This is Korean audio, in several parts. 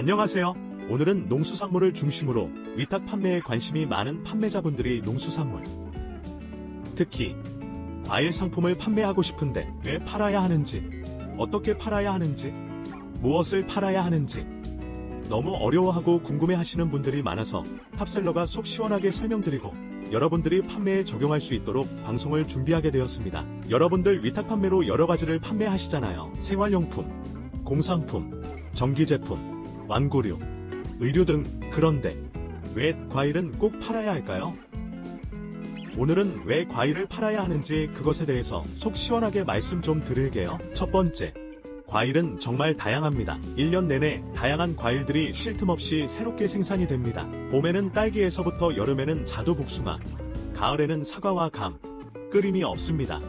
안녕하세요. 오늘은 농수산물을 중심으로 위탁 판매에 관심이 많은 판매자분들이 농수산물, 특히 과일 상품을 판매하고 싶은데 왜 팔아야 하는지, 어떻게 팔아야 하는지, 무엇을 팔아야 하는지 너무 어려워하고 궁금해하시는 분들이 많아서 탑셀러가 속 시원하게 설명드리고 여러분들이 판매에 적용할 수 있도록 방송을 준비하게 되었습니다. 여러분들 위탁 판매로 여러 가지를 판매하시잖아요. 생활용품, 공산품, 전기제품, 완구류, 의류 등. 그런데 왜 과일은 꼭 팔아야 할까요? 오늘은 왜 과일을 팔아야 하는지 그것에 대해서 속 시원하게 말씀 좀 드릴게요. 첫 번째, 과일은 정말 다양합니다. 1년 내내 다양한 과일들이 쉴 틈 없이 새롭게 생산이 됩니다. 봄에는 딸기에서부터 여름에는 자두 복숭아, 가을에는 사과와 감, 끊임이 없습니다.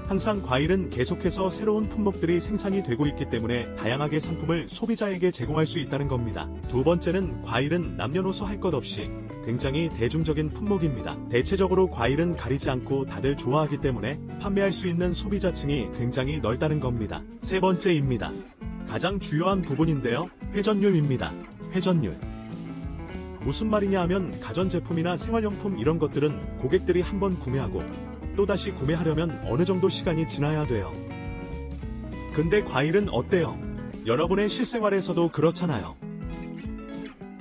항상 과일은 계속해서 새로운 품목들이 생산이 되고 있기 때문에 다양하게 상품을 소비자에게 제공할 수 있다는 겁니다. 두 번째는 과일은 남녀노소 할 것 없이 굉장히 대중적인 품목입니다. 대체적으로 과일은 가리지 않고 다들 좋아하기 때문에 판매할 수 있는 소비자층이 굉장히 넓다는 겁니다. 세 번째입니다. 가장 주요한 부분인데요. 회전율입니다. 회전율. 무슨 말이냐 하면 가전제품이나 생활용품 이런 것들은 고객들이 한번 구매하고 또다시 구매하려면 어느 정도 시간이 지나야 돼요. 근데 과일은 어때요? 여러분의 실생활에서도 그렇잖아요.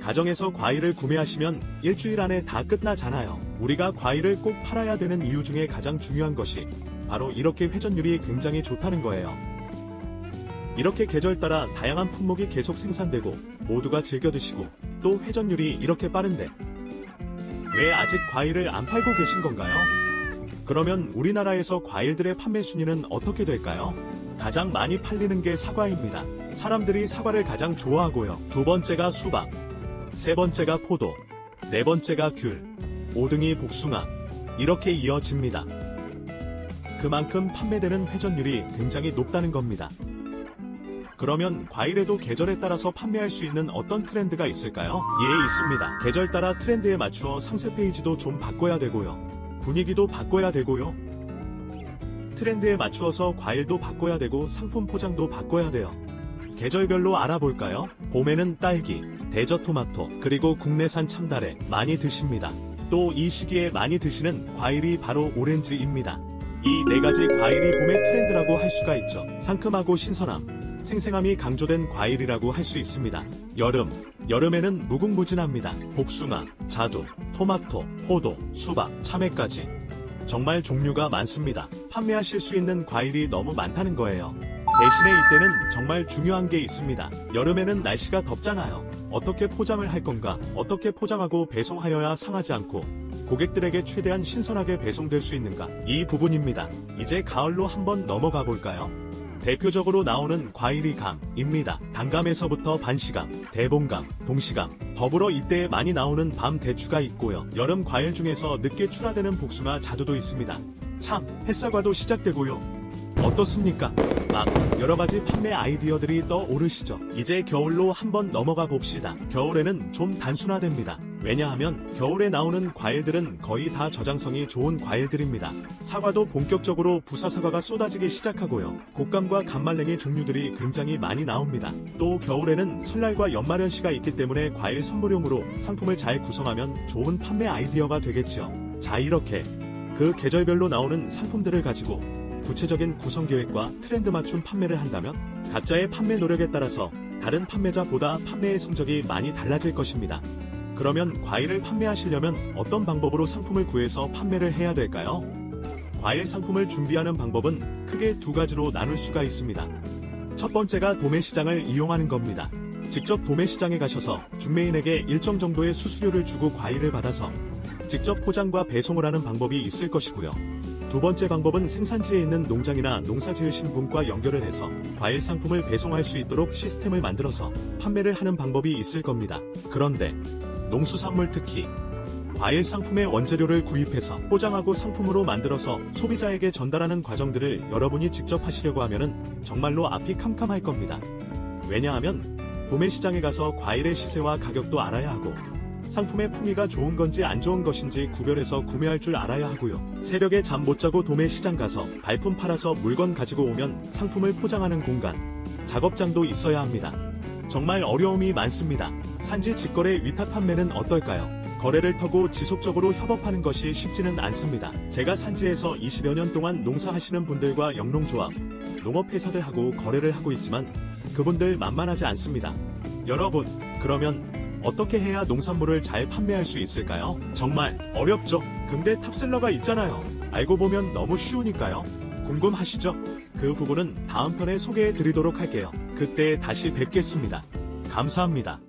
가정에서 과일을 구매하시면 일주일 안에 다 끝나잖아요. 우리가 과일을 꼭 팔아야 되는 이유 중에 가장 중요한 것이 바로 이렇게 회전율이 굉장히 좋다는 거예요. 이렇게 계절 따라 다양한 품목이 계속 생산되고 모두가 즐겨 드시고 또 회전율이 이렇게 빠른데 왜 아직 과일을 안 팔고 계신 건가요? 그러면 우리나라에서 과일들의 판매 순위는 어떻게 될까요? 가장 많이 팔리는 게 사과입니다. 사람들이 사과를 가장 좋아하고요. 두 번째가 수박, 세 번째가 포도, 네 번째가 귤, 5등이 복숭아, 이렇게 이어집니다. 그만큼 판매되는 회전율이 굉장히 높다는 겁니다. 그러면 과일에도 계절에 따라서 판매할 수 있는 어떤 트렌드가 있을까요? 예, 있습니다. 계절 따라 트렌드에 맞추어 상세 페이지도 좀 바꿔야 되고요. 분위기도 바꿔야 되고요. 트렌드에 맞추어서 과일도 바꿔야 되고 상품 포장도 바꿔야 돼요. 계절별로 알아볼까요? 봄에는 딸기, 대저토마토, 그리고 국내산 참다래 많이 드십니다. 또 이 시기에 많이 드시는 과일이 바로 오렌지입니다. 이 네 가지 과일이 봄의 트렌드라고 할 수가 있죠. 상큼하고 신선함, 생생함이 강조된 과일이라고 할 수 있습니다. 여름에는 무궁무진합니다. 복숭아, 자두, 토마토, 포도, 수박, 참외까지 정말 종류가 많습니다. 판매하실 수 있는 과일이 너무 많다는 거예요. 대신에 이때는 정말 중요한 게 있습니다. 여름에는 날씨가 덥잖아요. 어떻게 포장을 할 건가? 어떻게 포장하고 배송하여야 상하지 않고 고객들에게 최대한 신선하게 배송될 수 있는가? 이 부분입니다. 이제 가을로 한번 넘어가 볼까요? 대표적으로 나오는 과일이 감입니다. 단감에서부터 반시감, 대봉감, 동시감, 더불어 이때에 많이 나오는 밤 대추가 있고요. 여름 과일 중에서 늦게 출하되는 복숭아, 자두도 있습니다. 참, 햇사과도 시작되고요. 어떻습니까? 막 여러가지 판매 아이디어들이 떠오르시죠? 이제 겨울로 한번 넘어가 봅시다. 겨울에는 좀 단순화됩니다. 왜냐하면 겨울에 나오는 과일들은 거의 다 저장성이 좋은 과일들입니다. 사과도 본격적으로 부사사과가 쏟아지기 시작하고요. 곶감과 감말랭이 종류들이 굉장히 많이 나옵니다. 또 겨울에는 설날과 연말연시가 있기 때문에 과일 선물용으로 상품을 잘 구성하면 좋은 판매 아이디어가 되겠죠. 자, 이렇게 그 계절별로 나오는 상품들을 가지고 구체적인 구성계획과 트렌드 맞춤 판매를 한다면 각자의 판매 노력에 따라서 다른 판매자보다 판매의 성적이 많이 달라질 것입니다. 그러면 과일을 판매하시려면 어떤 방법으로 상품을 구해서 판매를 해야 될까요? 과일 상품을 준비하는 방법은 크게 두 가지로 나눌 수가 있습니다. 첫 번째가 도매시장을 이용하는 겁니다. 직접 도매시장에 가셔서 중매인에게 일정 정도의 수수료를 주고 과일을 받아서 직접 포장과 배송을 하는 방법이 있을 것이고요. 두 번째 방법은 생산지에 있는 농장이나 농사 지으신 분과 연결을 해서 과일 상품을 배송할 수 있도록 시스템을 만들어서 판매를 하는 방법이 있을 겁니다. 그런데 농수산물, 특히 과일 상품의 원재료를 구입해서 포장하고 상품으로 만들어서 소비자에게 전달하는 과정들을 여러분이 직접 하시려고 하면은 정말로 앞이 캄캄할 겁니다. 왜냐하면 도매시장에 가서 과일의 시세와 가격도 알아야 하고 상품의 풍미가 좋은 건지 안 좋은 것인지 구별해서 구매할 줄 알아야 하고요. 새벽에 잠 못 자고 도매시장 가서 발품 팔아서 물건 가지고 오면 상품을 포장하는 공간, 작업장도 있어야 합니다. 정말 어려움이 많습니다. 산지 직거래 위탁 판매는 어떨까요? 거래를 타고 지속적으로 협업하는 것이 쉽지는 않습니다. 제가 산지에서 20여 년 동안 농사하시는 분들과 영농조합, 농업회사들하고 거래를 하고 있지만 그분들 만만하지 않습니다. 여러분, 그러면 어떻게 해야 농산물을 잘 판매할 수 있을까요? 정말 어렵죠? 근데 탑셀러가 있잖아요. 알고 보면 너무 쉬우니까요. 궁금하시죠? 그 부분은 다음 편에 소개해 드리도록 할게요. 그때 다시 뵙겠습니다. 감사합니다.